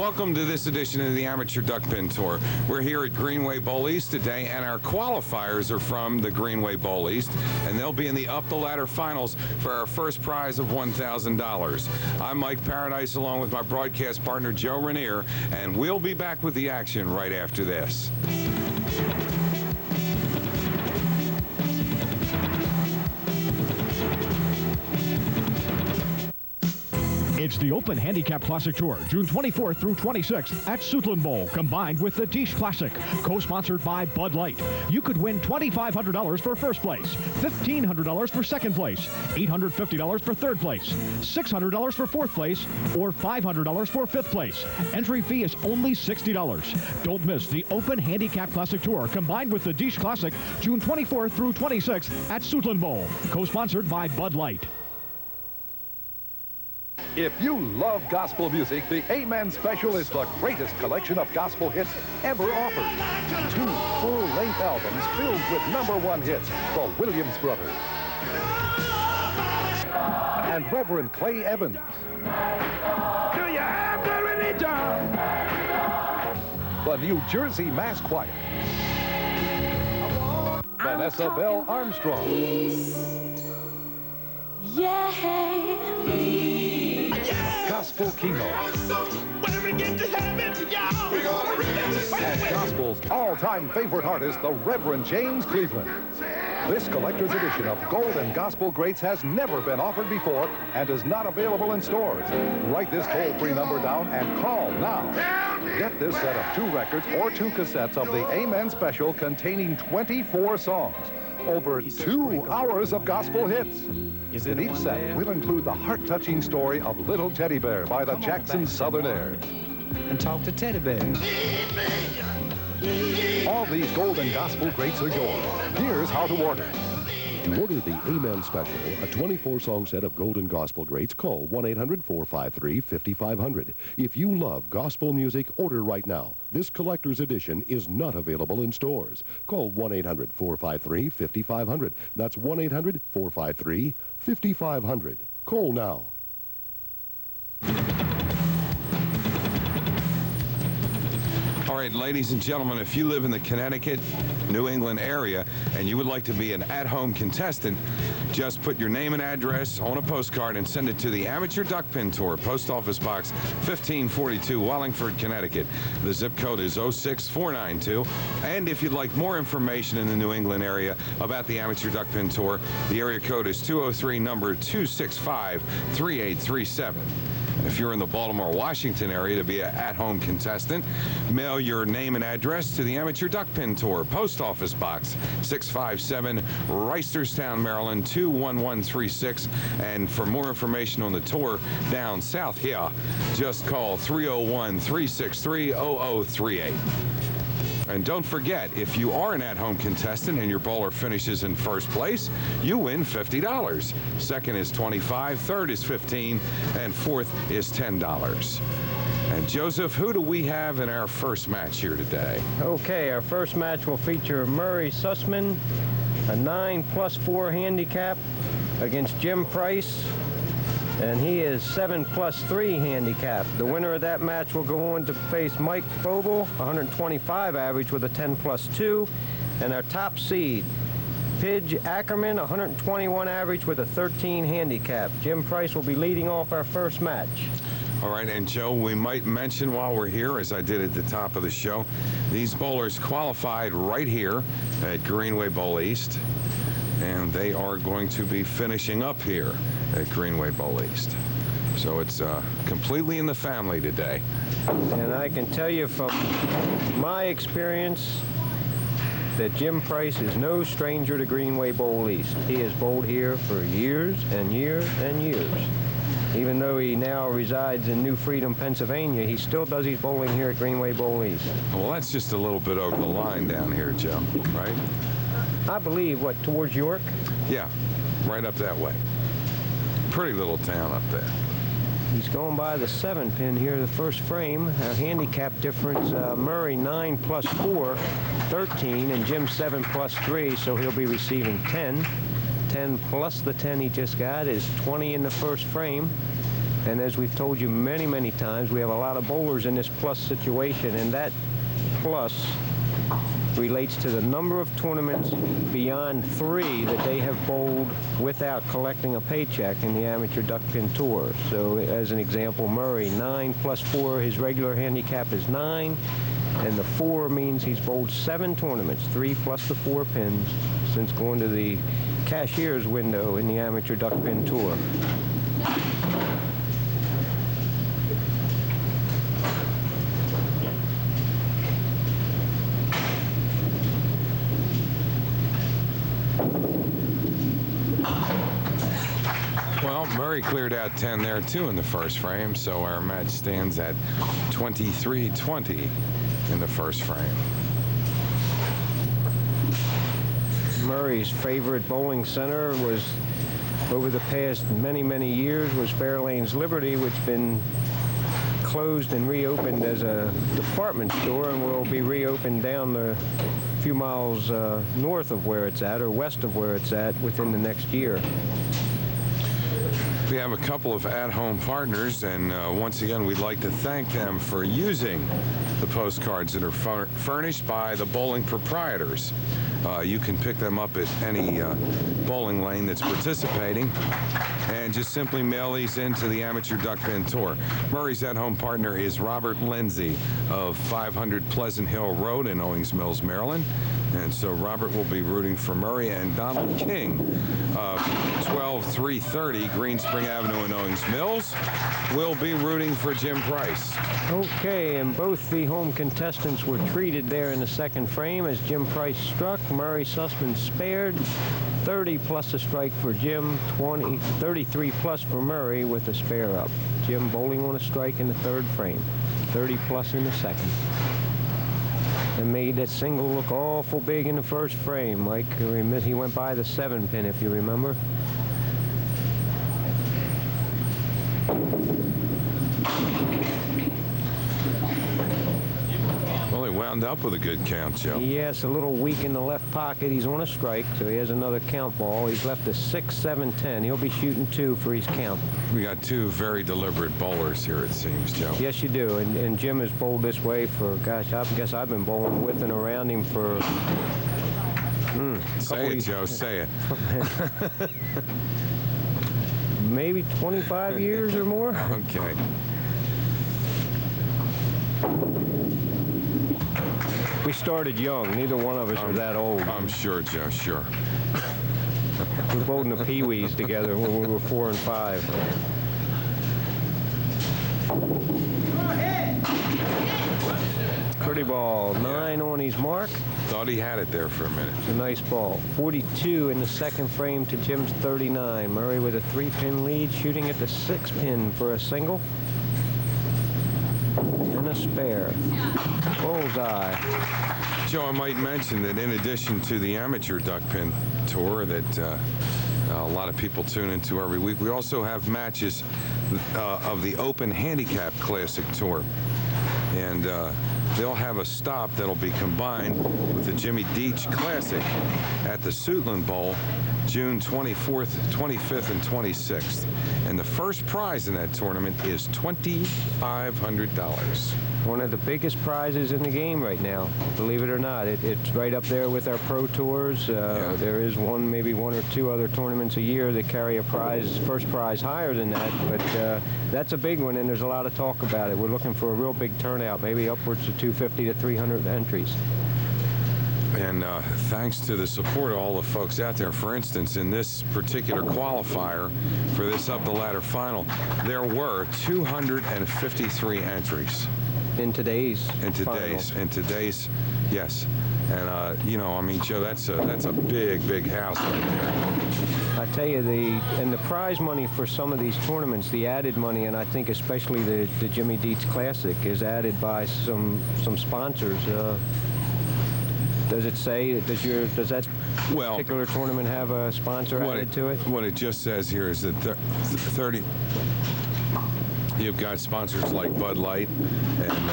Welcome to this edition of the Amateur Duckpin Tour. We're here at Greenway Bowl East today, and our qualifiers are from the Greenway Bowl East, and they'll be in the up-the-ladder finals for our first prize of $1,000. I'm Mike Paradise, along with my broadcast partner, Joe Rainier, and we'll be back with the action right after this. It's the Open Handicap Classic Tour, June 24th through 26th at Suitland Bowl, combined with the Dish Classic, co-sponsored by Bud Light. You could win $2,500 for first place, $1,500 for second place, $850 for third place, $600 for fourth place, or $500 for fifth place. Entry fee is only $60. Don't miss the Open Handicap Classic Tour, combined with the Dish Classic, June 24th through 26th at Suitland Bowl, co-sponsored by Bud Light. If you love gospel music, the Amen Special is the greatest collection of gospel hits ever offered. 2 full-length albums filled with #1 hits, the Williams Brothers and Reverend Clay Evans. Do you have the religion? The New Jersey Mass Choir. Vanessa Bell Armstrong. Yeah. Gospel keynote. And gospel's all-time favorite artist, the Reverend James Cleveland. This collector's edition of Gold and Gospel Greats has never been offered before and is not available in stores. Write this toll-free number down and call now. Get this set of 2 records or 2 cassettes of the Amen Special containing 24 songs. Over 2 hours of gospel hits. In each set, we'll include the heart-touching story of Little Teddy Bear by the Jackson Southerners. And talk to Teddy Bear. All these golden gospel greats are yours. Here's how to order. To order the Amen Special, a 24-song set of golden gospel greats, call 1-800-453-5500. If you love gospel music, order right now. This collector's edition is not available in stores. Call 1-800-453-5500. That's 1-800-453-5500. Call now. All right, ladies and gentlemen, if you live in the Connecticut, New England area and you would like to be an at-home contestant, just put your name and address on a postcard and send it to the Amateur Duckpin Tour, Post Office Box 1542, Wallingford, Connecticut. The zip code is 06492. And if you'd like more information in the New England area about the Amateur Duckpin Tour, the area code is 203, number 265-3837. If you're in the Baltimore, Washington area to be an at-home contestant, mail your name and address to the Amateur Duckpin Tour, Post Office Box 657, Reisterstown, Maryland 21136. And for more information on the tour down south here, just call 301-363-0038. And don't forget, if you are an at-home contestant and your bowler finishes in first place, you win $50. Second is $25, third is $15, and fourth is $10. And Joseph, who do we have in our first match here today? Okay, our first match will feature Murray Sussman, a 9+4 handicap against Jim Price, and he is 7+3 handicap. The winner of that match will go on to face Mike Boble, 125 average with a 10+2, and our top seed, Pidge Ackerman, 121 average with a 13 handicap. Jim Price will be leading off our first match. All right, and Joe, we might mention while we're here, as I did at the top of the show, these bowlers qualified right here at Greenway Bowl East, and they are going to be finishing up here at Greenway Bowl East. So it's completely in the family today. And I can tell you from my experience that Jim Price is no stranger to Greenway Bowl East. He has bowled here for years and years and years. Even though he now resides in New Freedom, Pennsylvania, he still does his bowling here at Greenway Bowl East. Well, that's just a little bit over the line down here, Joe, right? I believe, what, towards York? Yeah, right up that way. Pretty little town up there. He's going by the 7-pin here, the first frame. Our handicap difference, Murray 9+4, 13, and Jim 7+3, so he'll be receiving 10. 10 plus the 10 he just got is 20 in the first frame. And as we've told you many, many times, we have a lot of bowlers in this plus situation, and that plus relates to the number of tournaments beyond 3 that they have bowled without collecting a paycheck in the Amateur Duckpin Tour. So as an example, Murray, 9 plus 4, his regular handicap is 9, and the 4 means he's bowled 7 tournaments, 3 plus the 4 pins, since going to the cashier's window in the Amateur Duckpin Tour. Well, Murray cleared out 10 there, too, in the first frame, so our match stands at 23-20 in the first frame. Murray's favorite bowling center was, over the past many, many years, was Fairlane's Liberty, which has been closed and reopened as a department store, and will be reopened down the few miles north of where it's at, or west of where it's at, within the next year. We have a couple of at-home partners, and once again, we'd like to thank them for using the postcards that are furnished by the bowling proprietors. You can pick them up at any bowling lane that's participating, and just simply mail these into the Amateur Duckpin Tour. Murray's at-home partner is Robert Lindsay of 500 Pleasant Hill Road in Owings Mills, Maryland. And so Robert will be rooting for Murray, and Donald King of 12330 Green Spring Avenue in Owings Mills will be rooting for Jim Price. Okay, and both the home contestants were treated there in the second frame as Jim Price struck. Murray Sussman spared. 30 plus a strike for Jim, 33 plus for Murray with a spare up. Jim bowling on a strike in the third frame, 30 plus in the second. And made that single look awful big in the first frame. Mike, he went by the 7-pin, if you remember. Well, he wound up with a good count, Joe. Yes, a little weak in the left pocket. He's on a strike, so he has another count ball. He's left a 6, 7, 10. He'll be shooting 2 for his count. We got 2 very deliberate bowlers here, it seems, Joe. Yes, you do. And Jim has bowled this way for, gosh, I guess I've been bowling with and around him for... Say it, Joe, say it. Maybe 25 years or more. Okay. We started young. Neither one of us are that old. I'm sure, Joe, sure. We bowled in the Pee-wees together when we were 4 and 5. Pretty ball. 9 on his mark. Thought he had it there for a minute. A nice ball. 42 in the second frame to Jim's 39. Murray with a 3-pin lead, shooting at the 6-pin for a single. And a spare. Bullseye. Joe, I might mention that in addition to the Amateur Duckpin Tour that a lot of people tune into every week, we also have matches of the Open Handicap Classic Tour. And they'll have a stop that'll be combined with the Jimmy Deach Classic at the Suitland Bowl, June 24th, 25th, and 26th. And the first prize in that tournament is $2,500. One of the biggest prizes in the game right now, believe it or not. It's right up there with our pro tours. There is maybe one or two other tournaments a year that carry a prize, first prize higher than that, but that's a big one, and there's a lot of talk about it. We're looking for a real big turnout, maybe upwards of 250 to 300 entries. And thanks to the support of all the folks out there, for instance, in this particular qualifier for this up the ladder final, there were 253 entries. In today's yes. And you know, I mean, Joe, that's a big house right there. I tell you, the prize money for some of these tournaments, the added money, and I think especially the Jimmy Deach Classic, is added by some sponsors. Does it say, does that particular tournament have a sponsor added to it? What it just says here is that 30. You've got sponsors like Bud Light and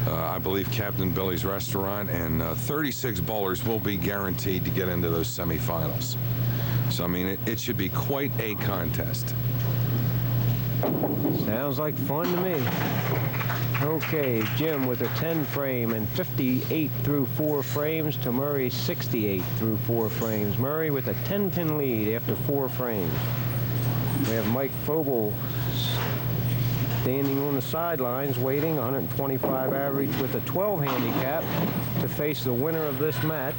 I believe Captain Billy's Restaurant, and 36 bowlers will be guaranteed to get into those semifinals. So, I mean, it should be quite a contest. Sounds like fun to me. Okay, Jim with a 10 frame and 58 through 4 frames to Murray's 68 through 4 frames. Murray with a 10-pin lead after 4 frames. We have Mike Foble standing on the sidelines waiting, 125 average with a 12 handicap to face the winner of this match.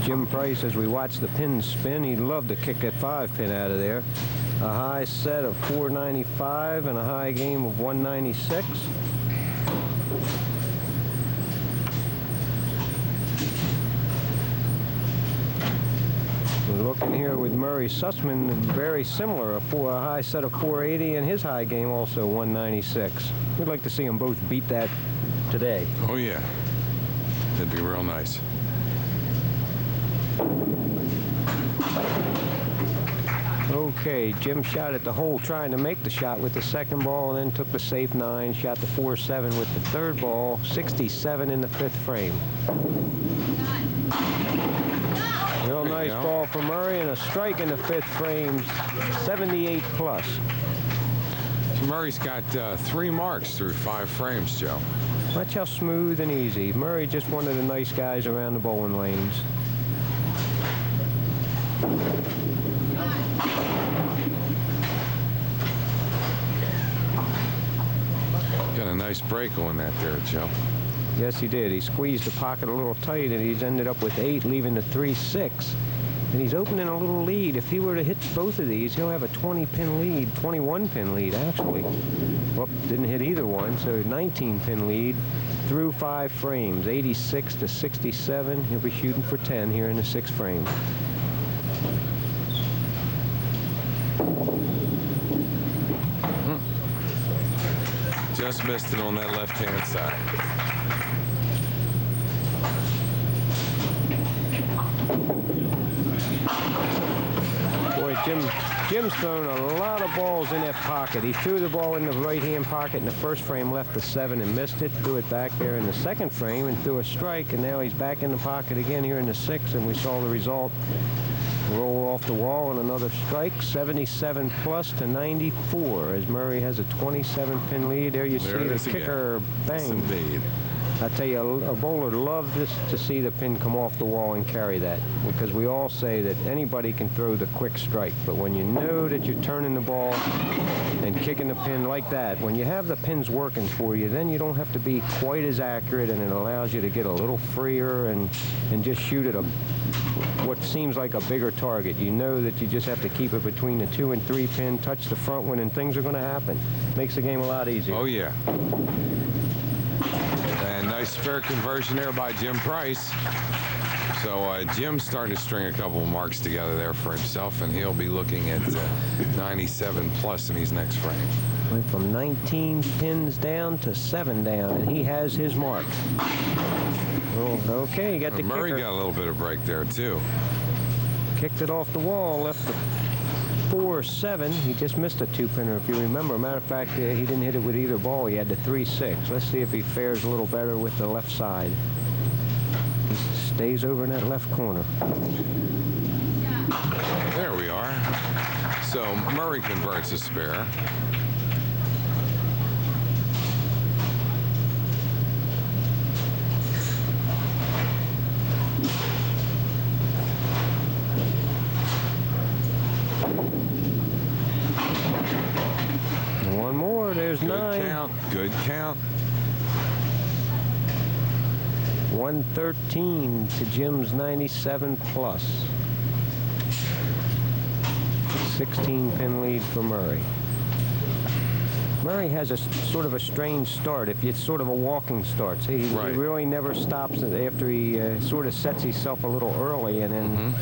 Jim Price, as we watch the pins spin, he'd love to kick that 5-pin out of there. A high set of 495 and a high game of 196. We're looking here with Murray Sussman, very similar, a high set of 480 and his high game also 196. We'd like to see them both beat that today. Oh yeah, that'd be real nice. Okay, Jim shot at the hole trying to make the shot with the second ball, and then took the safe 9, shot the 4-7 with the third ball, 67 in the 5th frame. Real nice ball for Murray, and a strike in the 5th frame, 78 plus. Murray's got 3 marks through 5 frames, Joe. Watch how smooth and easy. Murray just one of the nice guys around the bowling lanes. Got a nice break on that there, Joe. Yes, he did. He squeezed the pocket a little tight, and he's ended up with 8, leaving the 3-6. And he's opening a little lead. If he were to hit both of these, he'll have a 20-pin lead, 21-pin lead, actually. Well, didn't hit either one, so 19-pin lead through 5 frames, 86 to 67. He'll be shooting for 10 here in the 6th frame. Just missed it on that left-hand side. Boy, Jim's thrown a lot of balls in that pocket. He threw the ball in the right-hand pocket in the 1st frame, left the 7 and missed it. Threw it back there in the 2nd frame and threw a strike, and now he's back in the pocket again here in the 6th, and we saw the result. Roll off the wall and another strike, 77 plus to 94, as Murray has a 27-pin lead. There you see the kicker, bang. Yes, indeed. I tell you, a bowler loves this to see the pin come off the wall and carry that, because we all say that anybody can throw the quick strike, but when you know that you're turning the ball and kicking the pin like that, when you have the pins working for you, then you don't have to be quite as accurate, and it allows you to get a little freer and just shoot at what seems like a bigger target. You know that you just have to keep it between the 2 and 3 pin, touch the front one, and things are going to happen. Makes the game a lot easier. Oh yeah. And nice spare conversion there by Jim Price. So Jim's starting to string a couple of marks together there for himself, and he'll be looking at 97 plus in his next frame. Went from 19 pins down to 7 down, and he has his mark. Oh, okay, got the Murray kicker. got a little bit of break there too. Kicked it off the wall, left the 4-7. He just missed a 2-pinner, if you remember. Matter of fact, he didn't hit it with either ball. He had the 3-6. Let's see if he fares a little better with the left side. He stays over in that left corner. There we are. So Murray converts a spare. One more. There's 9. Good count. Good count. 113 to Jim's 97 plus. 16-pin lead for Murray. Murray has a sort of a strange start. If it's sort of a walking start, see, he really never stops after he sort of sets himself a little early and then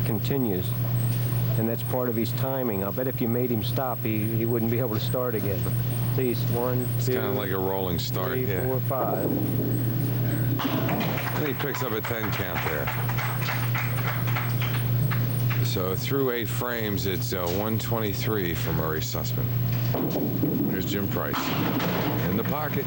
continues. And that's part of his timing. I'll bet if you made him stop, he wouldn't be able to start again. See, 1, 2, It's kind of like a rolling start. 3, 4, 5. And he picks up a 10 count there. So through 8 frames, it's 123 for Murray Sussman. Here's Jim Price in the pocket.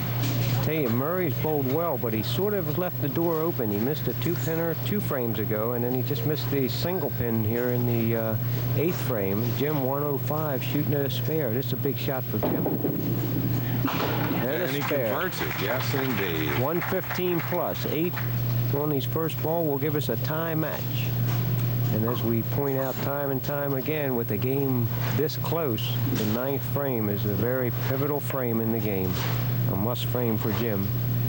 Tell you, Murray's bowled well, but he sort of left the door open. He missed a 2-pinner 2 frames ago, and then he just missed the single pin here in the 8th frame. Jim 105 shooting at a spare. This is a big shot for Jim. And he converts it. Yes, indeed. 115 plus. 8 on his first ball will give us a tie match. And as we point out time and time again, with the game this close, the 9th frame is a very pivotal frame in the game. A must frame for Jim.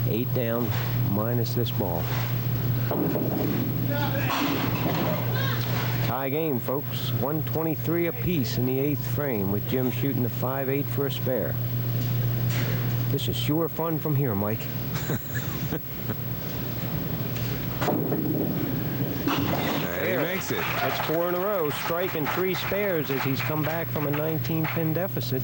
8 down minus this ball. Tie game, folks. 123 apiece in the 8th frame, with Jim shooting a 5-8 for a spare. This is sure fun from here, Mike. He makes it. That's 4 in a row, striking 3 spares as he's come back from a 19-pin deficit.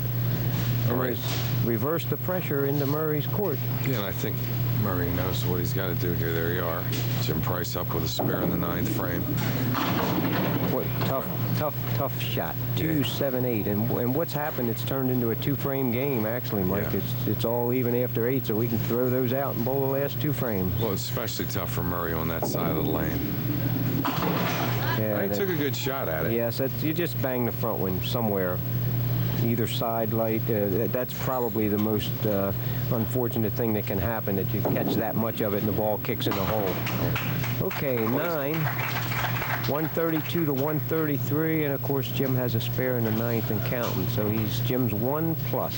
All right. Reverse the pressure into Murray's court. Yeah, and I think Murray knows what he's got to do here. There you are. Jim Price up with a spare in the 9th frame. What tough shot. 2-7-8, and what's happened? It's turned into a 2-frame game, actually, Mike. Yeah. It's all even after 8, so we can throw those out and bowl the last 2 frames. Well, it's especially tough for Murray on that side of the lane. Yeah, He took a good shot at it. Yes, you just bang the front one somewhere. Either side light. That's probably the most unfortunate thing that can happen, that you catch that much of it and the ball kicks in the hole. Okay, 9. 132 to 133, and of course Jim has a spare in the 9th and counting, so Jim's 1+.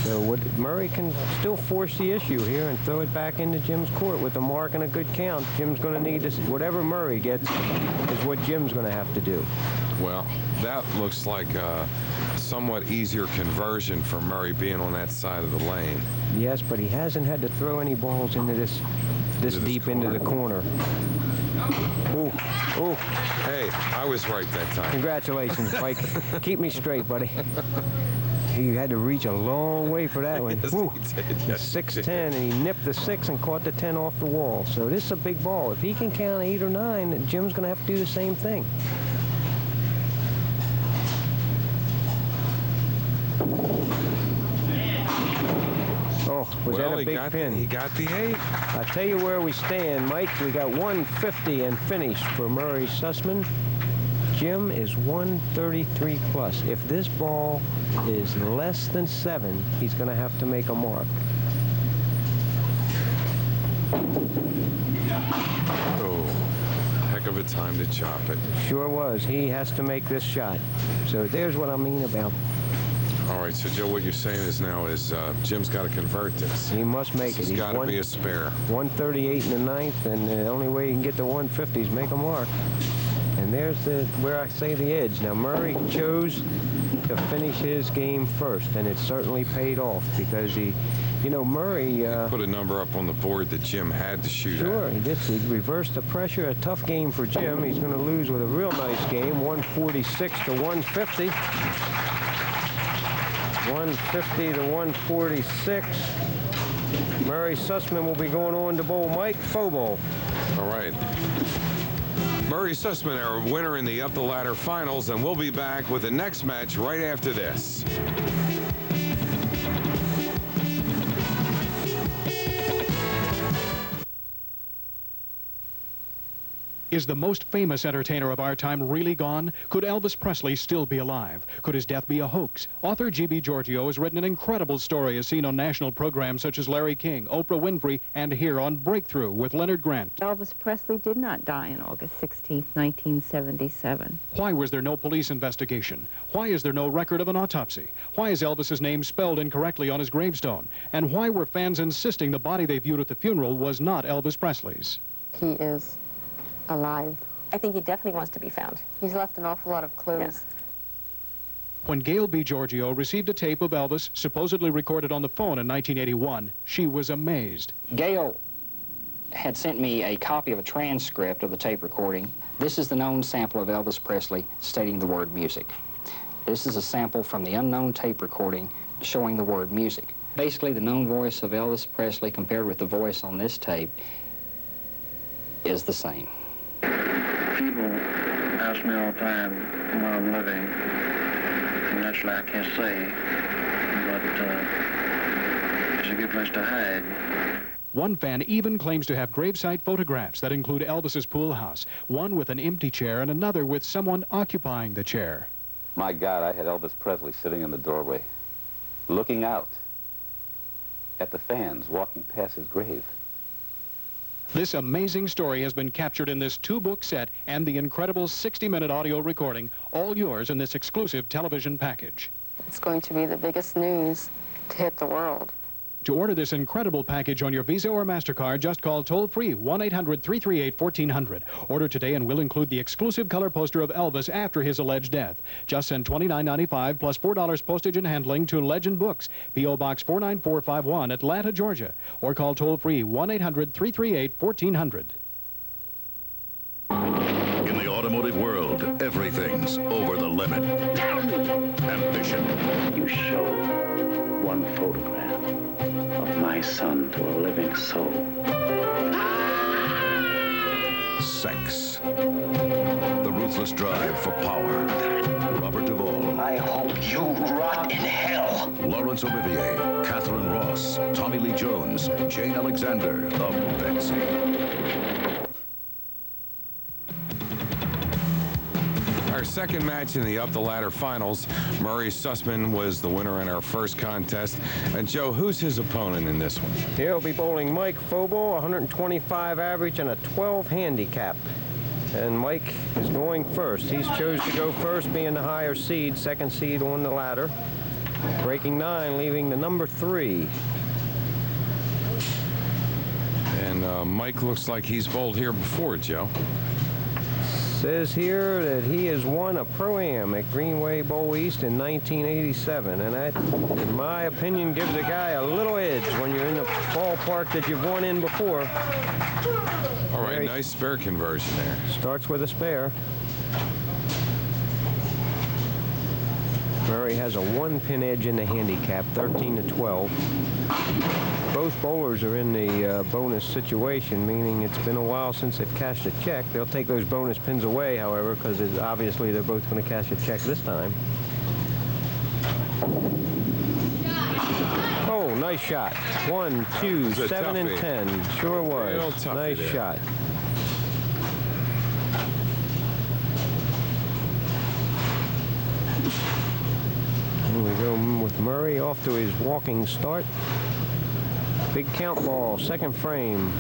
So Murray can still force the issue here and throw it back into Jim's court with a mark and a good count. Jim's going to need this. Whatever Murray gets is what Jim's going to have to do. Well, that looks like a somewhat easier conversion for Murray being on that side of the lane. Yes, but he hasn't had to throw any balls into this deep into the corner. Ooh, ooh. Hey, I was right that time. Congratulations, Mike. Keep me straight, buddy. He had to reach a long way for that one. Yes, he did. Yes, 6-10, and he nipped the 6 and caught the 10 off the wall. So this is a big ball. If he can count 8 or 9, Jim's going to have to do the same thing. Oh, was that a big pin? He got the 8. I'll tell you where we stand, Mike. We got 150 and finished for Murray Sussman. Jim is 133 plus. If this ball is less than 7, he's going to have to make a mark. Oh, heck of a time to chop it. Sure was. He has to make this shot. So there's what I mean about. All right, so Joe, what you're saying is now Jim's got to convert this. He must make it. He's got to be a spare. 138 in the 9th, and the only way he can get to 150 is make a mark. And there's where I say the edge. Now, Murray chose to finish his game first, and it certainly paid off because Murray... put a number up on the board that Jim had to shoot at. Sure, he did. He reversed the pressure. A tough game for Jim. He's going to lose with a real nice game, 146 to 150. 150 to 146. Murray Sussman will be going on to bowl Mike Fobol. All right. Murray Sussman, our winner in the Up the Ladder Finals, and we'll be back with the next match right after this. Is the most famous entertainer of our time really gone? Could Elvis Presley still be alive? Could his death be a hoax? Author G.B. Giorgio has written an incredible story as seen on national programs such as Larry King, Oprah Winfrey, and here on Breakthrough with Leonard Grant. Elvis Presley did not die on August 16, 1977. Why was there no police investigation? Why is there no record of an autopsy? Why is Elvis's name spelled incorrectly on his gravestone? And why were fans insisting the body they viewed at the funeral was not Elvis Presley's? He is alive. I think he definitely wants to be found. He's left an awful lot of clues. Yes. When Gail B. Giorgio received a tape of Elvis, supposedly recorded on the phone in 1981, she was amazed. Gail had sent me a copy of a transcript of the tape recording. This is the known sample of Elvis Presley stating the word music. This is a sample from the unknown tape recording showing the word music. Basically, the known voice of Elvis Presley compared with the voice on this tape is the same. People ask me all the time where I'm living. And naturally, I can't say, but it's a good place to hide. One fan even claims to have gravesite photographs that include Elvis's pool house, one with an empty chair and another with someone occupying the chair. My God, I had Elvis Presley sitting in the doorway, looking out at the fans walking past his grave. This amazing story has been captured in this 2-book set and the incredible 60-minute audio recording, all yours in this exclusive television package. It's going to be the biggest news to hit the world. To order this incredible package on your Visa or MasterCard, just call toll-free 1-800-338-1400. Order today and we'll include the exclusive color poster of Elvis after his alleged death. Just send $29.95 plus $4 postage and handling to Legend Books, P.O. Box 49451, Atlanta, Georgia. Or call toll-free 1-800-338-1400. In the automotive world, everything's over the limit. Ambition. You show one photograph of my son to a living soul. Sex. The ruthless drive for power. Robert Duvall. I hope you rot in hell. Laurence Olivier, Catherine Ross, Tommy Lee Jones, Jane Alexander, the Betsy. Our second match in the up-the-ladder finals, Murray Sussman was the winner in our first contest. And, Joe, who's his opponent in this one? He'll be bowling Mike Foble, 125 average and a 12 handicap. And Mike is going first. He's chose to go first, being the higher seed, second seed on the ladder. Breaking 9, leaving the number 3. And Mike looks like he's bowled here before, Joe. Says here that he has won a Pro-Am at Greenway Bowl East in 1987, and that, in my opinion, gives a guy a little edge when you're in the ballpark that you've won in before. All right, nice spare conversion there. Starts with a spare. Murray has a 1-pin edge in the handicap, 13-12. Both bowlers are in the bonus situation, meaning it's been a while since they've cashed a check. They'll take those bonus pins away, however, because obviously they're both going to cash a check this time. Oh, nice shot. 1, 2, 7, and 10. Sure was. Nice shot. Here we go with Murray off to his walking start. Big count ball, second frame.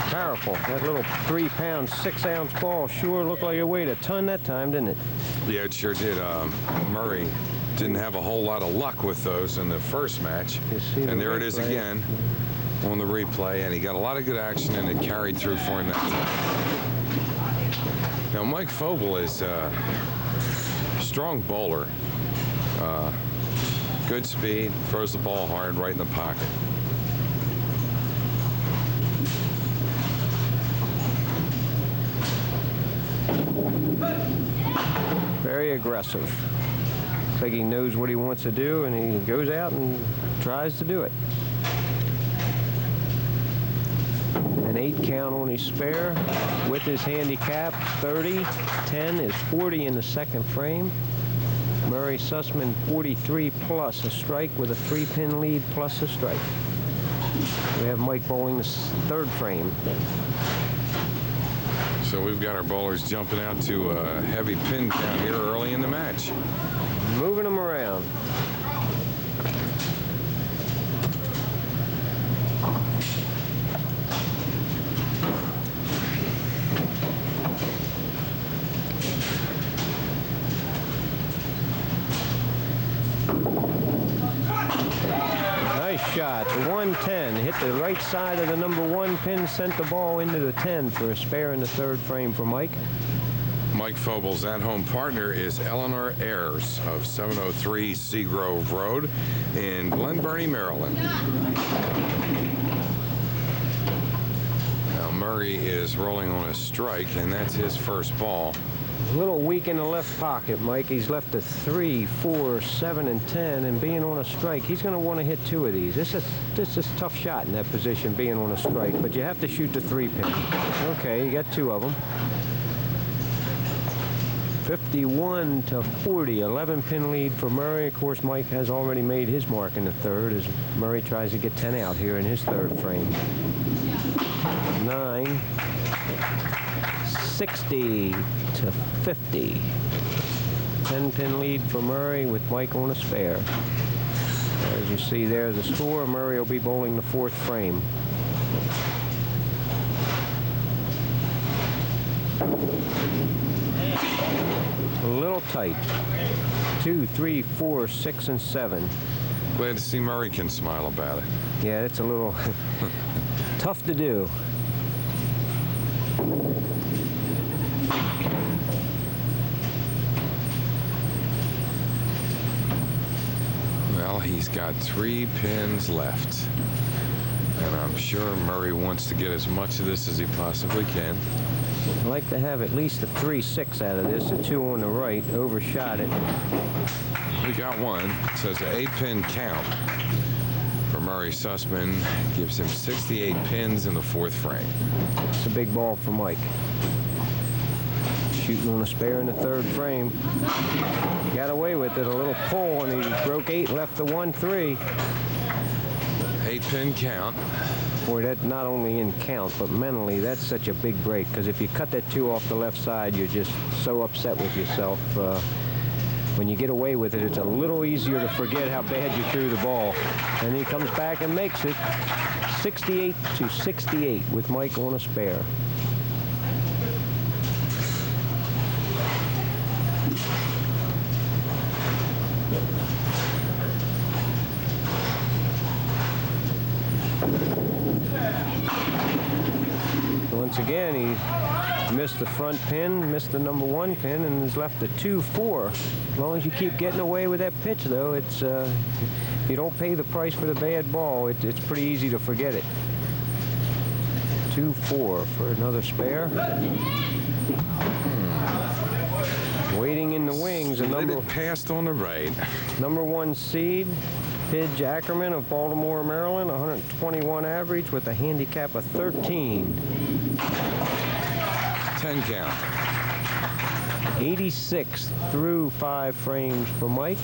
Powerful. That little 3-pound, 6-ounce ball sure looked like it weighed a ton that time, didn't it? Yeah, it sure did. Murray didn't have a whole lot of luck with those in the first match. And there it is again on the replay. And he got a lot of good action, and it carried through for him that time. Now, Mike Foble is a strong bowler. Good speed, throws the ball hard right in the pocket. Very aggressive. Looks like he knows what he wants to do, and he goes out and tries to do it. An 8 count on his spare with his handicap, 30. 10 is 40 in the second frame. Murray Sussman 43 plus a strike with a 3-pin lead plus a strike. We have Mike bowling the third frame. So we've got our bowlers jumping out to a heavy pin count here early in the match. Moving them around. Shot, the 110, hit the right side of the number 1 pin, sent the ball into the 10 for a spare in the third frame for Mike. Mike Foble's at-home partner is Eleanor Ayers of 703 Seagrove Road in Glen Burnie, Maryland. Now Murray is rolling on a strike, and that's his first ball. A little weak in the left pocket, Mike. He's left a 3, 4, 7, and 10, and being on a strike, he's going to want to hit 2 of these. This is a tough shot in that position, being on a strike, but you have to shoot the 3-pin. Okay, you got 2 of them. 51-40, 11-pin lead for Murray. Of course, Mike has already made his mark in the third as Murray tries to get 10 out here in his third frame. 9, 60-50. 10-pin lead for Murray with Mike on a spare. As you see there, the score, Murray will be bowling the fourth frame. A little tight. 2, 3, 4, 6, and 7. Glad to see Murray can smile about it. Yeah, it's a little tough to do. Well, he's got 3 pins left. And I'm sure Murray wants to get as much of this as he possibly can. I'd like to have at least a 3-6 out of this. A 2 on the right, overshot it. We got one. It says an 8-pin count for Murray Sussman. Gives him 68 pins in the fourth frame. It's a big ball for Mike. Shooting on a spare in the third frame. Got away with it. A little pull, and he broke 8, left the 1-3. 8-pin count. Boy, that not only in count, but mentally, that's such a big break. Because if you cut that 2 off the left side, you're just so upset with yourself. When you get away with it, it's a little easier to forget how bad you threw the ball. And he comes back and makes it 68-68 with Mike on a spare. Once again, he missed the front pin, missed the number 1 pin, and has left the 2-4. As long as you keep getting away with that pitch, though, it's if you don't pay the price for the bad ball, it's pretty easy to forget it. 2-4 for another spare. Waiting in the wings, a number passed on the right. Number 1 seed, Pidge Ackerman of Baltimore, Maryland, 121 average with a handicap of 13. 10 count. 86 through 5 frames for Mike.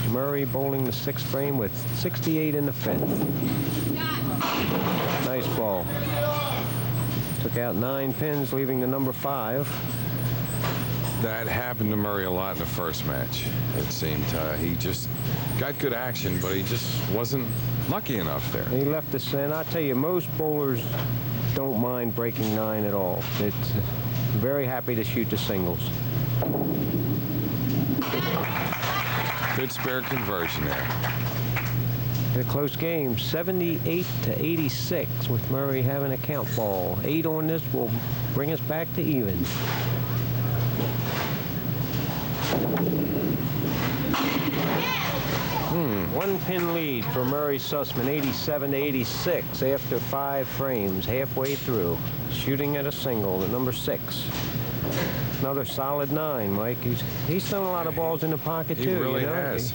Murray bowling the 6th frame with 68 in the 5th. Nice ball. Took out 9 pins, leaving the number 5. That happened to Murray a lot in the first match, it seemed. He just got good action, but he just wasn't lucky enough there. He left the sand. I'll tell you, most bowlers don't mind breaking 9 at all. It's very happy to shoot the singles. Good spare conversion there. A close game, 78-86 with Murray having a count ball. 8 on this will bring us back to even. One pin lead for Murray Sussman, 87-86 after 5 frames, halfway through. Shooting at a single, the number 6. Another solid 9, Mike. He's thrown a lot of balls in the pocket, too. He really you know? has.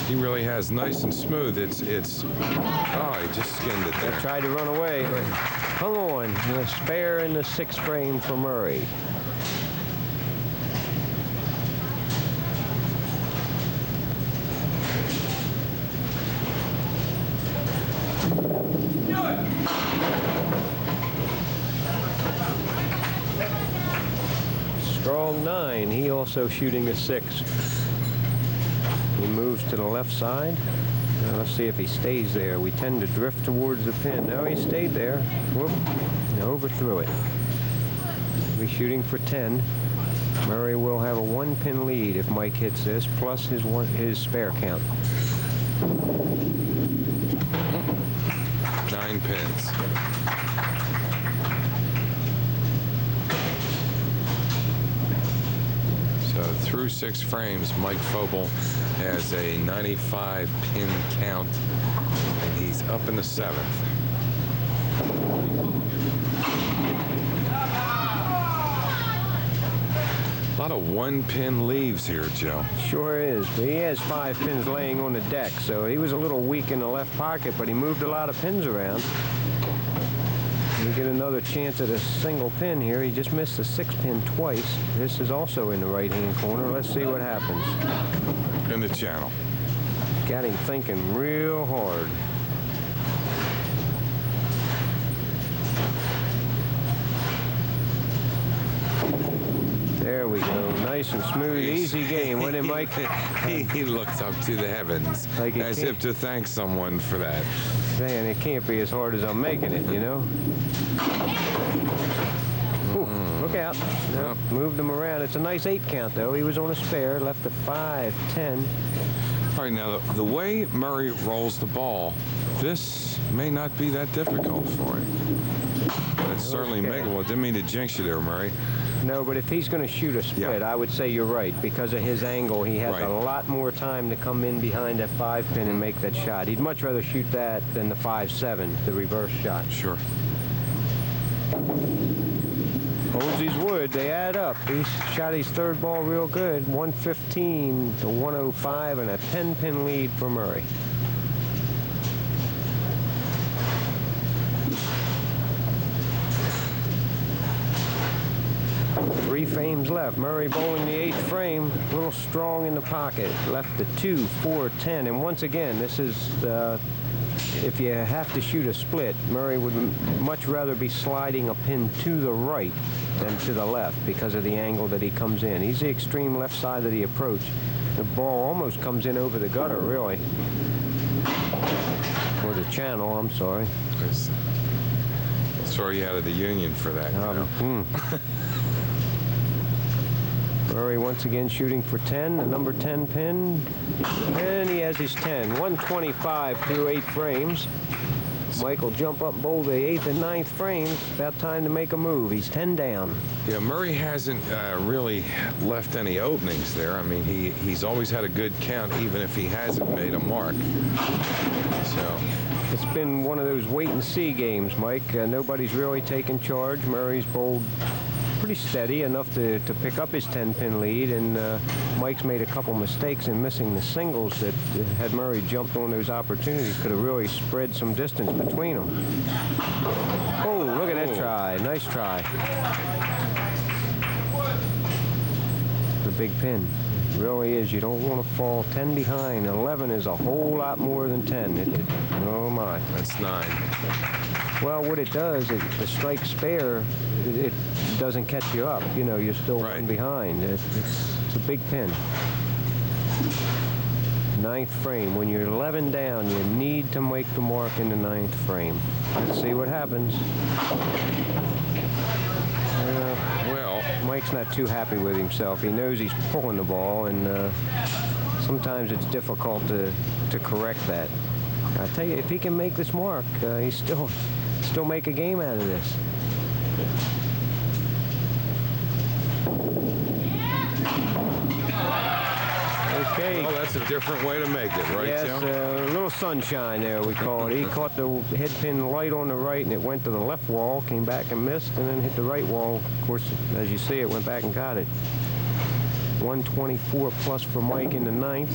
He really has. Nice and smooth. Oh, he just skinned it there. Tried to run away. Hung on. A spare in the 6th frame for Murray. Strong 9. He also shooting a 6. He moves to the left side. Now let's see if he stays there. We tend to drift towards the pin. Now he stayed there. Whoop. And overthrew it. He's shooting for 10. Murray will have a 1-pin lead if Mike hits this, plus his spare count. 9 pins. So through 6 frames, Mike Fobel has a 95-pin count, and he's up in the 7th. A lot of 1-pin leaves here, Joe. Sure is, but he has 5 pins laying on the deck, so he was a little weak in the left pocket, but he moved a lot of pins around. He get another chance at a single pin here. He just missed the 6 pin twice. This is also in the right-hand corner. Let's see what happens. In the channel. Got him thinking real hard. There we go. Nice and smooth. Easy game, wasn't it, Mike? He looked up to the heavens like as if to thank someone for that. Man, it can't be as hard as I'm making it, you know? Ooh, look out. No, moved him around. It's a nice 8 count, though. He was on a spare, left at 5-10. All right, now, the way Murray rolls the ball, this may not be that difficult for him. That's certainly makeable. Didn't mean to jinx you there, Murray. No, but if he's going to shoot a split, I would say you're right. Because of his angle, he has a lot more time to come in behind that 5 pin and make that shot. He'd much rather shoot that than the 5-7, the reverse shot. Sure. Holds his wood. They add up. He shot his 3rd ball real good. 115 to 105 and a 10-pin lead for Murray. Three frames left. Murray bowling the 8th frame. A little strong in the pocket. Left the 2, 4, 10. And once again, this is, if you have to shoot a split, Murray would much rather be sliding a pin to the right than to the left because of the angle that he comes in. He's the extreme left side of the approach. The ball almost comes in over the gutter, really. Or the channel, I'm sorry. Let's throw you out of the union for that. Murray once again shooting for 10, the number 10 pin, and he has his 10. 125 through 8 frames. Mike will jump up and bowl the 8th and 9th frames. About time to make a move. He's 10 down. Yeah, Murray hasn't really left any openings there. I mean, he's always had a good count, even if he hasn't made a mark. So it's been one of those wait-and-see games, Mike. Nobody's really taken charge. Murray's bowled pretty steady enough to pick up his 10-pin lead, and Mike's made a couple mistakes in missing the singles that had Murray jumped on those opportunities could have really spread some distance between them. Oh, look at that try. Nice try. The big pin. It really is. You don't want to fall 10 behind. 11 is a whole lot more than 10. Oh, my. That's 9. Well, what it does, the strike spare, it doesn't catch you up. You know, you're still one behind. It's a big pin. 9th frame. When you're 11 down, you need to make the mark in the 9th frame. Let's see what happens. Well, Mike's not too happy with himself. He knows he's pulling the ball, and sometimes it's difficult to correct that. I tell you, if he can make this mark, he still make a game out of this. Okay. Well, that's a different way to make it, right, yes, Tim? a little sunshine there, we call it. He caught the head pin light on the right, and it went to the left wall, came back and missed, and then hit the right wall. Of course, as you see, it went back and got it. 124 plus for Mike in the 9th.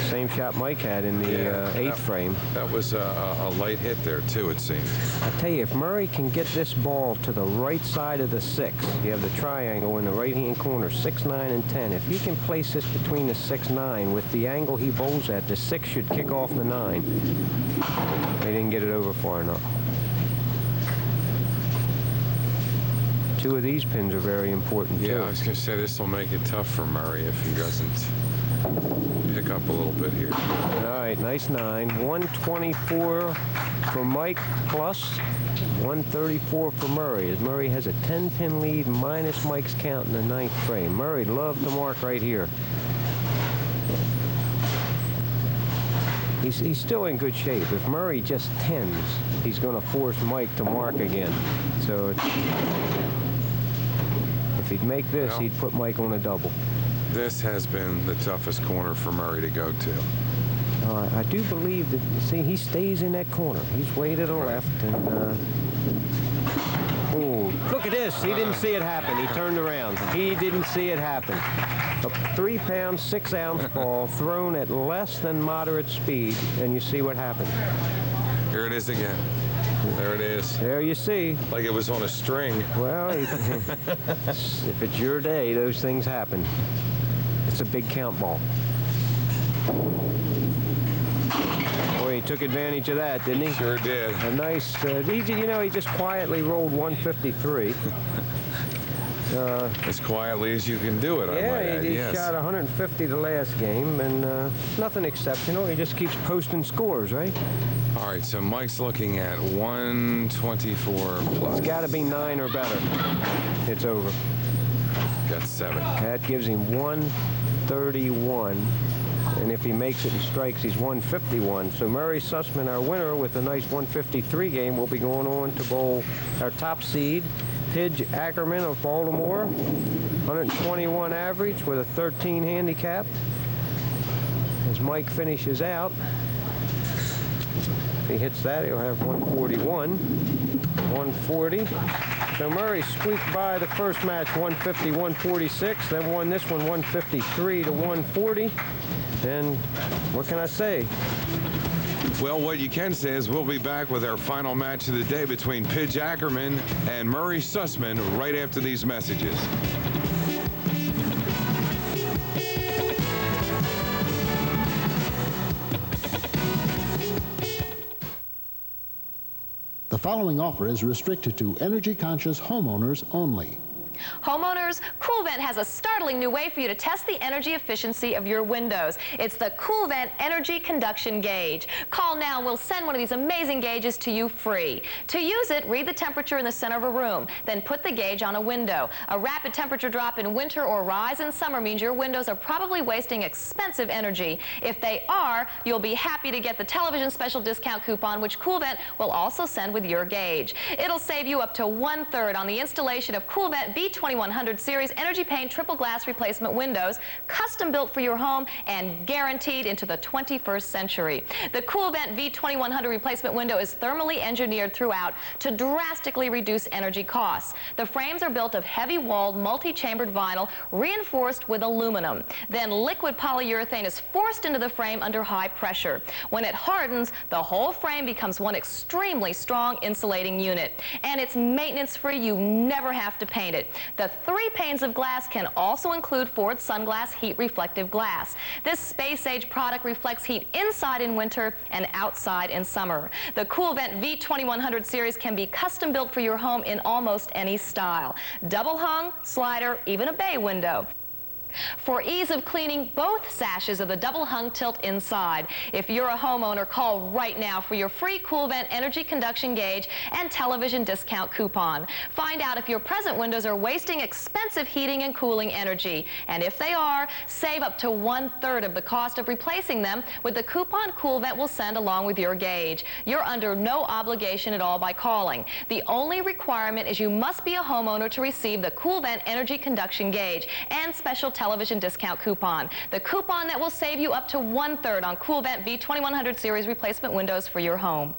Same shot Mike had in the 8th frame. That was a late hit there, too, it seems. I tell you, if Murray can get this ball to the right side of the 6, you have the triangle in the right-hand corner, 6, 9, and 10. If he can place this between the 6, 9, with the angle he bowls at, the 6 should kick off the 9. They didn't get it over far enough. 2 of these pins are very important, too. Yeah, I was going to say this will make it tough for Murray if he doesn't pick up a little bit here. All right, nice 9. 124 for Mike plus 134 for Murray, as Murray has a 10-pin lead minus Mike's count in the 9th frame. Murray loved the mark right here. He's still in good shape. If Murray just tens, he's going to force Mike to mark again. So if he'd make this, he'd put Mike on a double. This has been the toughest corner for Murray to go to. I do believe that, see, he stays in that corner. He's way to the left. And oh, look at this. He didn't see it happen. He turned around. He didn't see it happen. A 3-pound, 6-ounce ball thrown at less than moderate speed, and you see what happened. Here it is again. There it is. There you see. Like it was on a string. Well, if it's your day, those things happen. It's a big count ball. Boy, he took advantage of that, didn't he? Sure did. A nice, he just quietly rolled 153. As quietly as you can do it, I might add. He Yes. shot 150 the last game, and nothing exceptional. He just keeps posting scores, right? All right, so Mike's looking at 124 plus. It's got to be 9 or better. It's over. Got 7. That gives him 131. And if he makes it and strikes, he's 151. So Murray Sussman, our winner, with a nice 153 game, will be going on to bowl our top seed, Pidge Ackerman of Baltimore, 121 average with a 13 handicap. As Mike finishes out, if he hits that, he'll have 141, 140. So Murray squeaked by the first match, 150, 146, then won this one 153 to 140. And what can I say? Well, what you can say is we'll be back with our final match of the day between Pidge Ackerman and Murray Sussman right after these messages. The following offer is restricted to energy-conscious homeowners only. Homeowners, CoolVent has a startling new way for you to test the energy efficiency of your windows. It's the CoolVent Energy Conduction Gauge. Call now and we'll send one of these amazing gauges to you free. To use it, read the temperature in the center of a room, then put the gauge on a window. A rapid temperature drop in winter or rise in summer means your windows are probably wasting expensive energy. If they are, you'll be happy to get the television special discount coupon, which CoolVent will also send with your gauge. It'll save you up to 1/3 on the installation of CoolVent V2100 series energy paint triple glass replacement windows, custom built for your home and guaranteed into the 21st century. The CoolVent V2100 replacement window is thermally engineered throughout to drastically reduce energy costs. The frames are built of heavy-walled, multi-chambered vinyl reinforced with aluminum. Then liquid polyurethane is forced into the frame under high pressure. When it hardens, the whole frame becomes one extremely strong insulating unit. And it's maintenance-free. You never have to paint it. The 3 panes of glass can also include Ford Sunglass heat reflective glass. This space-age product reflects heat inside in winter and outside in summer. The CoolVent V2100 series can be custom built for your home in almost any style. Double hung, slider, even a bay window. For ease of cleaning, both sashes of the double hung tilt inside. If you're a homeowner, call right now for your free CoolVent energy conduction gauge and television discount coupon. Find out if your present windows are wasting expensive heating and cooling energy. And if they are, save up to 1/3 of the cost of replacing them with the coupon CoolVent will send along with your gauge. You're under no obligation at all by calling. The only requirement is you must be a homeowner to receive the CoolVent energy conduction gauge and special television discount coupon. The coupon that will save you up to 1/3 on CoolVent V2100 series replacement windows for your home.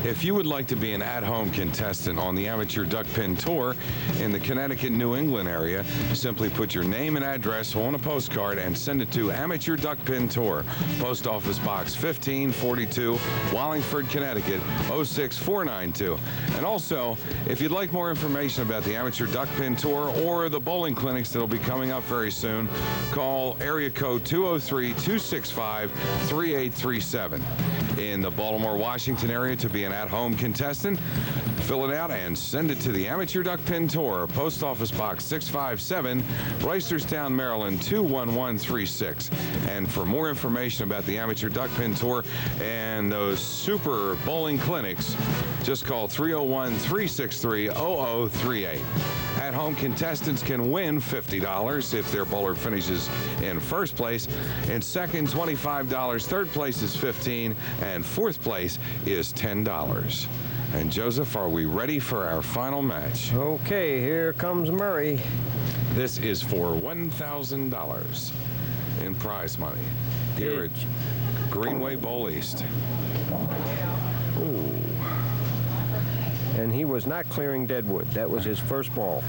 If you would like to be an at-home contestant on the Amateur Duckpin Tour in the Connecticut, New England area, simply put your name and address on a postcard and send it to Amateur Duckpin Tour, Post Office Box 1542, Wallingford, Connecticut 06492. And also, if you'd like more information about the Amateur Duckpin Tour or the bowling clinics that will be coming up very soon, call area code 203-265-3837. In the Baltimore, Washington area, to be an at-home contestant, fill it out and send it to the Amateur Duckpin Tour, Post Office Box 657, Reisterstown, Maryland 21136. And for more information about the Amateur Duckpin Tour and those super bowling clinics, just call 301-363-0038. At-home contestants can win $50 if their bowler finishes in first place. In second, $25. Third place is $15, and fourth place is $10. And Joseph, are we ready for our final match? Okay, here comes Murray. This is for $1,000 in prize money here at Greenway Bowl East. Ooh. And he was not clearing deadwood. That was his first ball.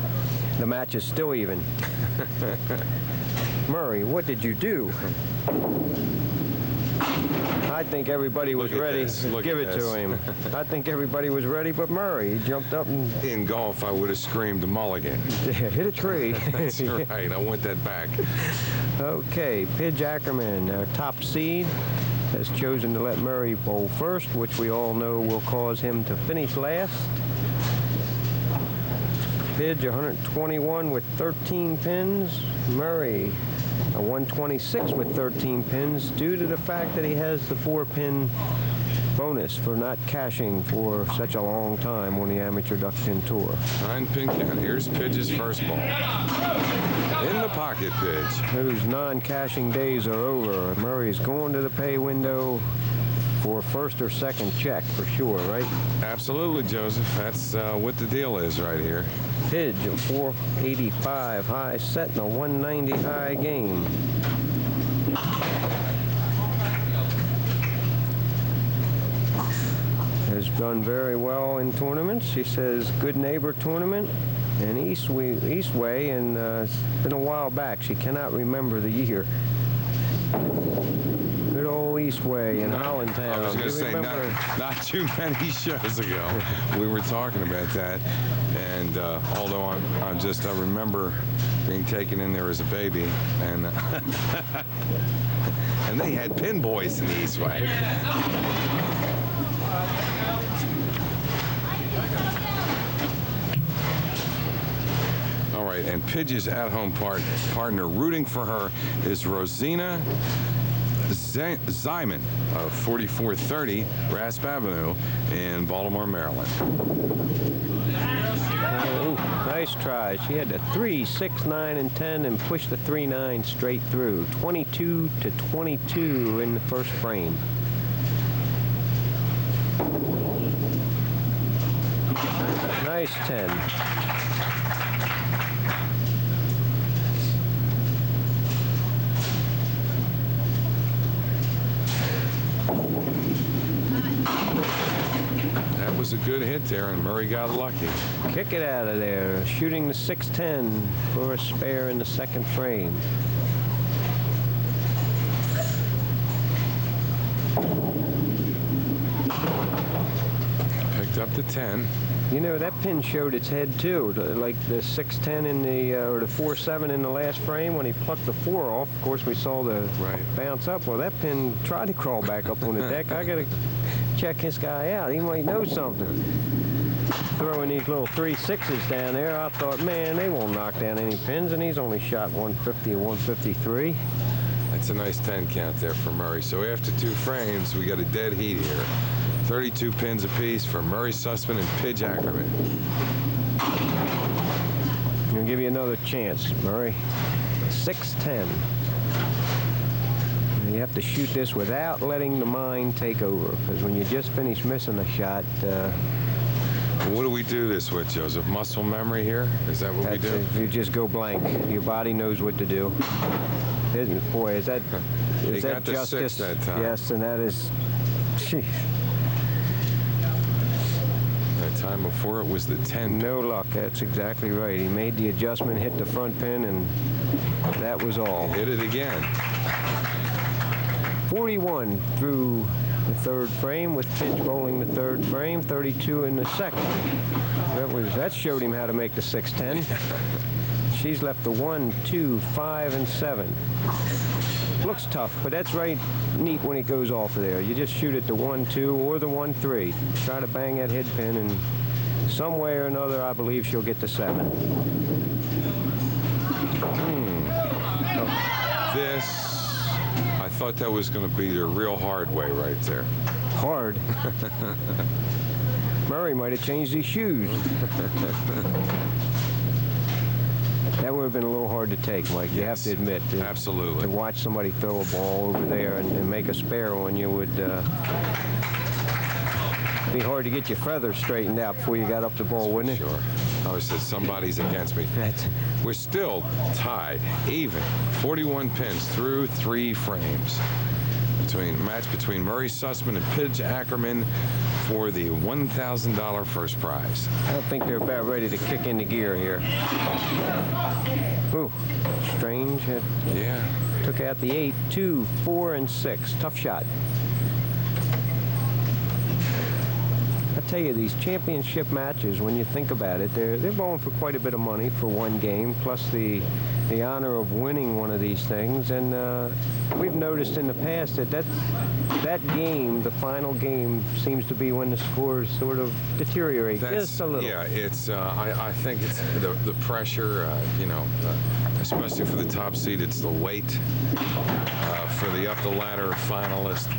The match is still even. Murray, what did you do? I think everybody was ready to give it to him. I think everybody was ready but Murray. He jumped up and... In golf, I would have screamed mulligan. Yeah, hit a tree. That's right. I want that back. Okay, Pidge Ackerman, our top seed, has chosen to let Murray bowl first, which we all know will cause him to finish last. Pidge 121 with 13 pins. Murray a 126 with 13 pins due to the fact that he has the 4-pin bonus for not cashing for such a long time on the Amateur Duckpin Tour. 9-pin count. Here's Pidge's first ball. In the pocket, Pidge. Those non-cashing days are over. Murray's going to the pay window for first or second check for sure, right? Absolutely, Joseph. That's what the deal is right here. Pidge, a 485 high set and a 190 high game. Has done very well in tournaments. He says good neighbor tournament in Eastway, and it's been a while back. She cannot remember the year. Good old Eastway in Hollandtown. I was going to say, not too many shows ago, we were talking about that. And although I remember being taken in there as a baby, and and they had pin boys in the Eastway. All right, and Pidge's at-home partner rooting for her is Rosina Zyman of 4430 Rasp Avenue in Baltimore, Maryland. Nice try. She had a 3, 6, 9, and 10 and pushed the 3, 9 straight through. 22 to 22 in the first frame. Nice 10. That was a good hit there, and Murray got lucky. Kick it out of there. Shooting the 610 for a spare in the second frame. Picked up the 10. You know, that pin showed its head too, like the 610 in the or the 4-7 in the last frame when he plucked the 4 off. Of course, we saw the bounce up. Well, that pin tried to crawl back up on the deck. I got to check this guy out. He might know something. Throwing these little 3-6s down there, I thought, man, they won't knock down any pins, and he's only shot 150 or 153. That's a nice 10 count there for Murray. So after 2 frames, we got a dead heat here. 32 pins apiece for Murray Sussman and Pidge Ackerman. I'm going to give you another chance, Murray. 6-10. And you have to shoot this without letting the mind take over, because when you just finish missing a shot... what do we do this with, Joseph? Muscle memory here? Is that what we do? You just go blank. Your body knows what to do. Boy, is that justice? 6 that time. Yes, and that is... Geez. That time before it was the 10. No luck. That's exactly right. He made the adjustment, hit the front pin, and that was all. Hit it again. 41 through the third frame with Pidge bowling the third frame, 32 in the second. That showed him how to make the 610. She's left the 1, 2, 5, and 7. Looks tough, but that's right neat when it goes off of there. You just shoot at the 1, 2 or the 1, 3. Try to bang that head pin, and some way or another, I believe she'll get the 7. This, I thought that was going to be the real hard way right there. Hard? Murray might have changed his shoes. That would have been a little hard to take, Mike. You have to admit. Absolutely. To watch somebody throw a ball over there and make a spare on you would be hard to get your feathers straightened out before you got up the ball, wouldn't it? Sure. I always said somebody's against me. We're still tied, even. 41 pins through 3 frames. Match between Murray Sussman and Pidge Ackerman for the $1,000 first prize. I don't think they're about ready to kick into gear here. Ooh, strange. Yeah. Took out the 8, 2, 4, and 6. Tough shot. tell you, these championship matches, when you think about it, they're going for quite a bit of money for one game, plus the honor of winning one of these things. And we've noticed in the past that game, the final game, seems to be when the scores sort of deteriorate just a little. Yeah, it's. I think it's the pressure. You know, especially for the top seed, it's the weight. For the up the ladder finalist.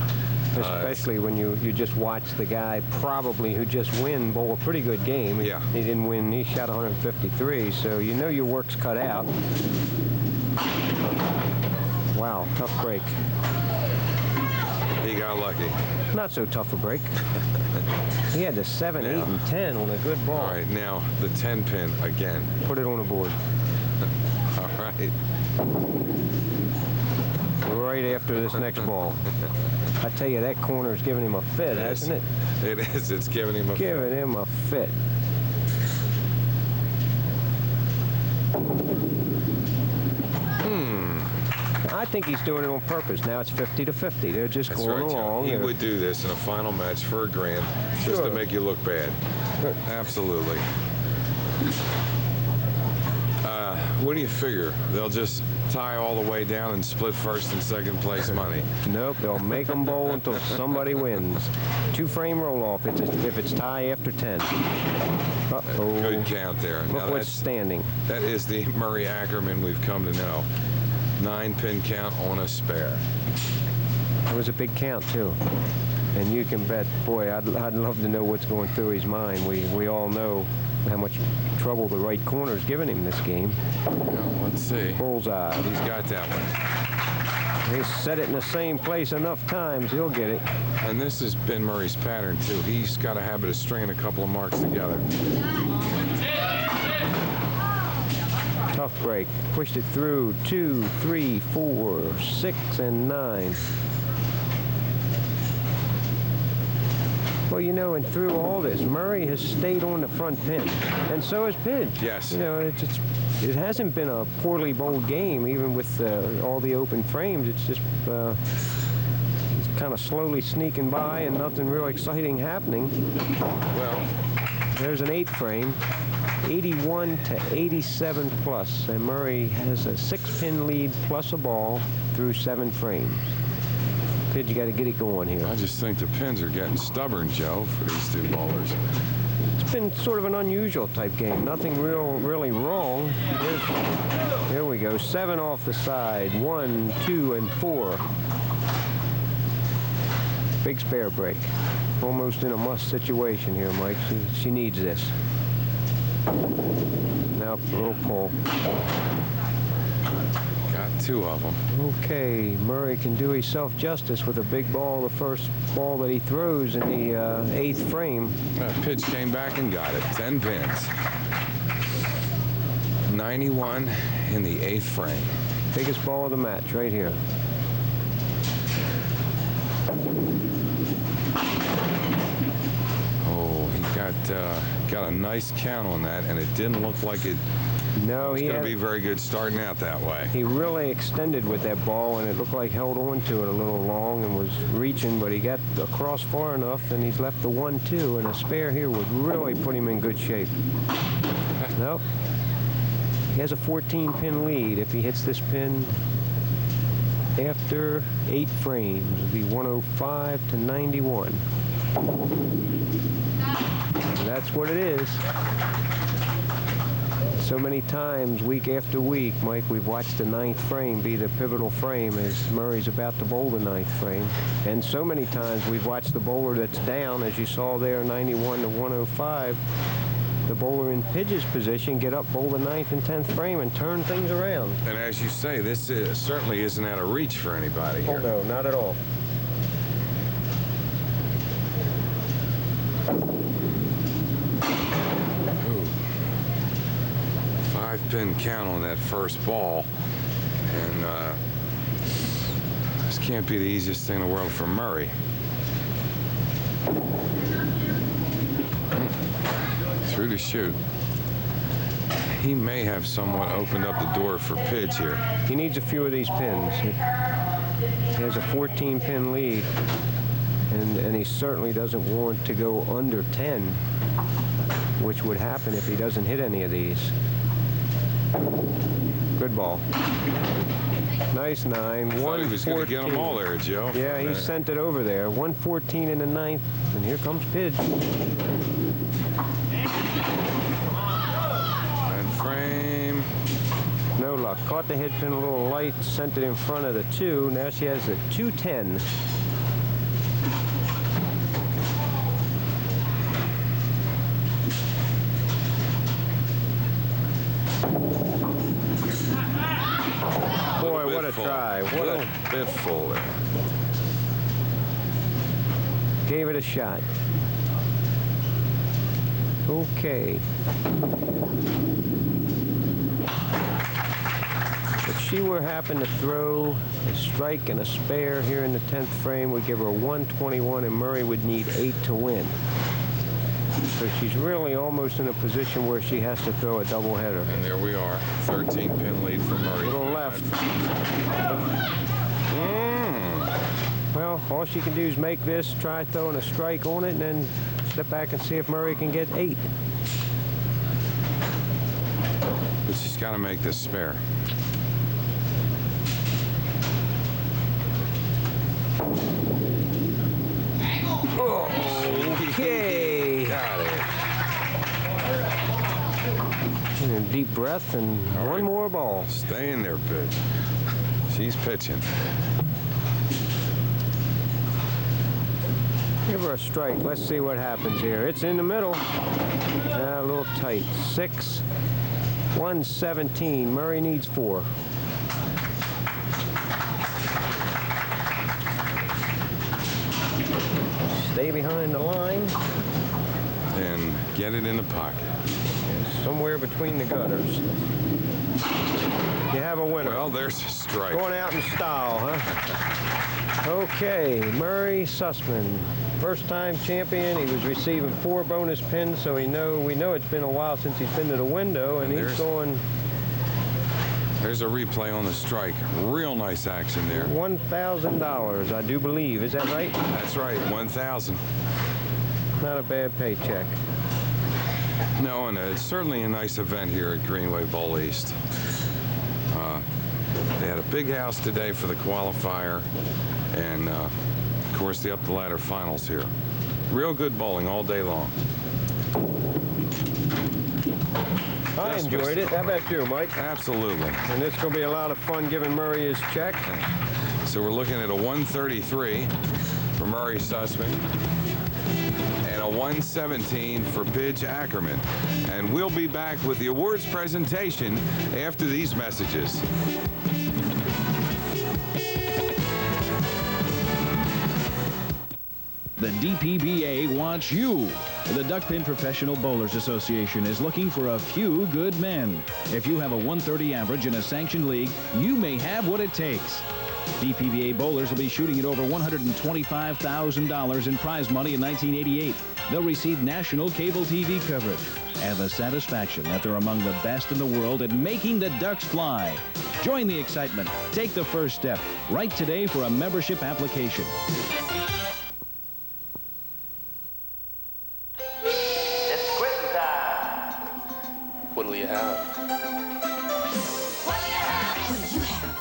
Especially when you just watch the guy probably who just bowl a pretty good game. Yeah. He didn't win. He shot 153, so you know your work's cut out. Wow, tough break. He got lucky. Not so tough a break. He had the 7, 8, and 10 on a good ball. All right, now the 10 pin again. Put it on the board. All right. Right after this next ball. I tell you, that corner's giving him a fit, hasn't it? It is. It's giving him a fit. Giving him a fit. I think he's doing it on purpose. Now it's 50-50. They're just going along. He would do this in a final match for a grand just to make you look bad. Absolutely. What do you figure? They'll just tie all the way down and split first and second place money? Nope, they'll make them bowl until somebody wins. 2-frame roll-off if it's tie after 10. Uh-oh. Good count there. Look now what's standing. That is the Murray Ackerman we've come to know. 9-pin count on a spare. It was a big count, too. And you can bet, boy, I'd love to know what's going through his mind. We all know how much trouble the right corner's given him this game. Well, let's see. Bullseye. He's got that one. He's set it in the same place enough times, he'll get it. And this has been Murray's pattern, too. He's got a habit of stringing a couple of marks together. Tough break. Pushed it through 2, 3, 4, 6, and 9. Well, you know, and through all this, Murray has stayed on the front pin, and so has Pidge. Yes. You know, it hasn't been a poorly bowled game, even with all the open frames. It's just it's kind of slowly sneaking by, and nothing real exciting happening. Well, there's an 8-frame, 81 to 87 plus, and Murray has a 6-pin lead plus a ball through 7 frames. You got to get it going here. I just think the pins are getting stubborn, Joe, for these two bowlers. It's been sort of an unusual type game. Nothing really wrong. Here we go. 7 off the side. 1, 2, and 4. Big spare break. Almost in a must situation here, Mike. She needs this. Nope, a little pull. Got 2 of them. Okay, Murray can do himself justice with a big ball, the first ball that he throws in the 8th frame. Pitch came back and got it. 10 pins. 91 in the 8th frame. Biggest ball of the match right here. Oh, he got a nice count on that, and it didn't look like it. No, It's going to be very good starting out that way. He really extended with that ball, and it looked like held on to it a little long and was reaching, but he got across far enough, and he's left the 1-2, and a spare here would really put him in good shape. Nope. He has a 14-pin lead. If he hits this pin after 8 frames, it'll be 105 to 91. And that's what it is. So many times, week after week, Mike, we've watched the 9th frame be the pivotal frame as Murray's about to bowl the 9th frame. And so many times we've watched the bowler that's down, as you saw there, 91 to 105, the bowler in Pidge's position get up, bowl the 9th and 10th frame, and turn things around. And as you say, this certainly isn't out of reach for anybody here. Oh, no, not at all. Pin count on that first ball, and this can't be the easiest thing in the world for Murray. Through the chute. He may have somewhat opened up the door for Pidge here. He needs a few of these pins. He has a 14-pin lead, and he certainly doesn't want to go under 10, which would happen if he doesn't hit any of these. Good ball. Nice 9. He was going to get them all there, Joe. Yeah, he sent it over there. 114 in the 9th, and here comes Pidge. And frame. No luck. Caught the head pin a little light, sent it in front of the 2. Now she has a 210. Boy, what a try. What a bit full there. Gave it a shot. Okay. If she were happen to throw a strike and a spare here in the 10th frame, would give her 121, and Murray would need 8 to win. So she's really almost in a position where she has to throw a doubleheader. And there we are, 13-pin lead for Murray. Little left. Well, all she can do is make this, try throwing a strike on it, and then step back and see if Murray can get 8. But she's got to make this spare. Okay. Got it. And a deep breath and one more ball. Stay in there, Pidge. She's pitching. Give her a strike. Let's see what happens here. It's in the middle. A little tight. 6, 117. Murray needs 4. Stay behind the line. And get it in the pocket. Somewhere between the gutters. You have a winner. Well, there's a strike. Going out in style, huh? Okay, Murray Sussman, first-time champion. He was receiving 4 bonus pins, so we know it's been a while since he's been to the window, and he's going. There's a replay on the strike. Real nice action there. $1,000, I do believe. Is that right? That's right, 1,000. Not a bad paycheck. No, and it's certainly a nice event here at Greenway Bowl East. They had a big house today for the qualifier, and of course the up-the-ladder finals here. Real good bowling all day long. I enjoyed it. How about you, Mike? Absolutely. And it's going to be a lot of fun giving Murray his check. So we're looking at a 133 for Murray Sussman and a 117 for Pidge Ackerman. And we'll be back with the awards presentation after these messages. The DPBA wants you. The Duckpin Professional Bowlers Association is looking for a few good men. If you have a 130 average in a sanctioned league, you may have what it takes. DPBA bowlers will be shooting at over $125,000 in prize money in 1988. They'll receive national cable TV coverage and the satisfaction that they're among the best in the world at making the Ducks fly. Join the excitement. Take the first step. Write today for a membership application. What do you have? What do you have? What do you have?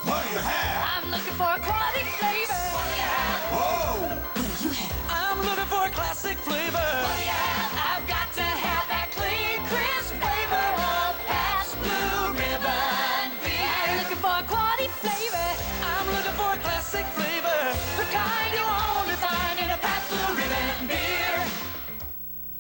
What do you have? I'm looking for a quality flavor. What do you have? Whoa! What do you have? I'm looking for a classic flavor. What do you have? I've got to have that clean, crisp flavor of Pabst Blue Ribbon beer. I'm looking for a quality flavor. I'm looking for a classic flavor. The kind you'll only find in a Pabst Blue Ribbon beer.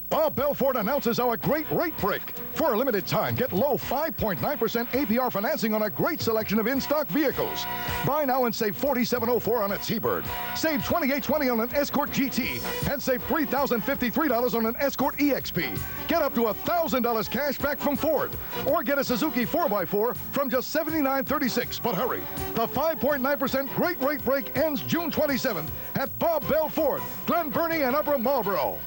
Bob Belfort announces our great rate break. For a limited time, get low 5.9% APR financing on a great selection of in-stock vehicles. Buy now and save $47.04 on a T-Bird. Save $28.20 on an Escort GT. And save $3,053 on an Escort EXP. Get up to $1,000 cash back from Ford. Or get a Suzuki 4x4 from just $79.36. But hurry, the 5.9% great rate break ends June 27th at Bob Bell Ford, Glen Burnie and Upper Marlboro.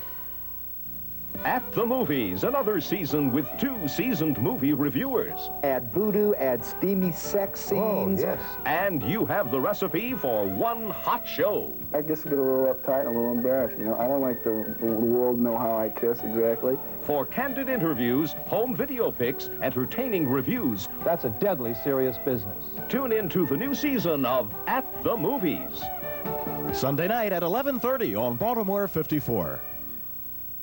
At the Movies, another season with 2 seasoned movie reviewers. Add voodoo, add steamy sex scenes. Oh, yes. And you have the recipe for one hot show. I guess I get a little uptight and a little embarrassed, you know. I don't like the world to know how I kiss exactly. For candid interviews, home video pics, entertaining reviews. That's a deadly serious business. Tune in to the new season of At the Movies. Sunday night at 11:30 on Baltimore 54.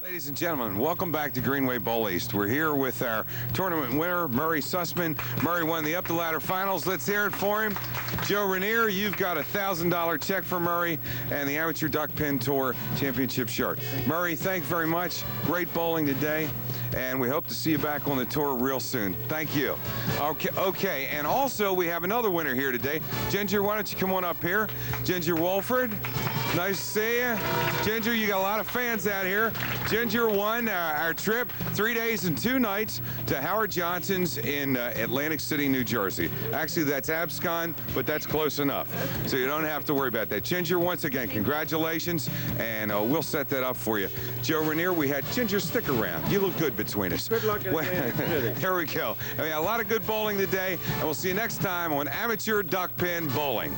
Ladies and gentlemen, welcome back to Greenway Bowl East. We're here with our tournament winner, Murray Sussman. Murray won the up-the-ladder finals. Let's hear it for him. Joe Rainier, you've got a $1,000 check for Murray and the Amateur Duckpin Tour Championship shirt. Murray, thanks very much. Great bowling today, and we hope to see you back on the tour real soon. Thank you. Okay, and also we have another winner here today. Ginger, why don't you come on up here? Ginger Wolford. Nice to see you. Ginger, you got a lot of fans out here. Ginger won our trip 3 days and 2 nights to Howard Johnson's in Atlantic City, New Jersey. Actually, that's Abscon, but that's close enough. So you don't have to worry about that. Ginger, once again, congratulations, and we'll set that up for you. Joe Rainier, we had Ginger stick around. You look good between us. Good luck. Here we go. I mean, a lot of good bowling today, and we'll see you next time on Amateur Duckpin Bowling.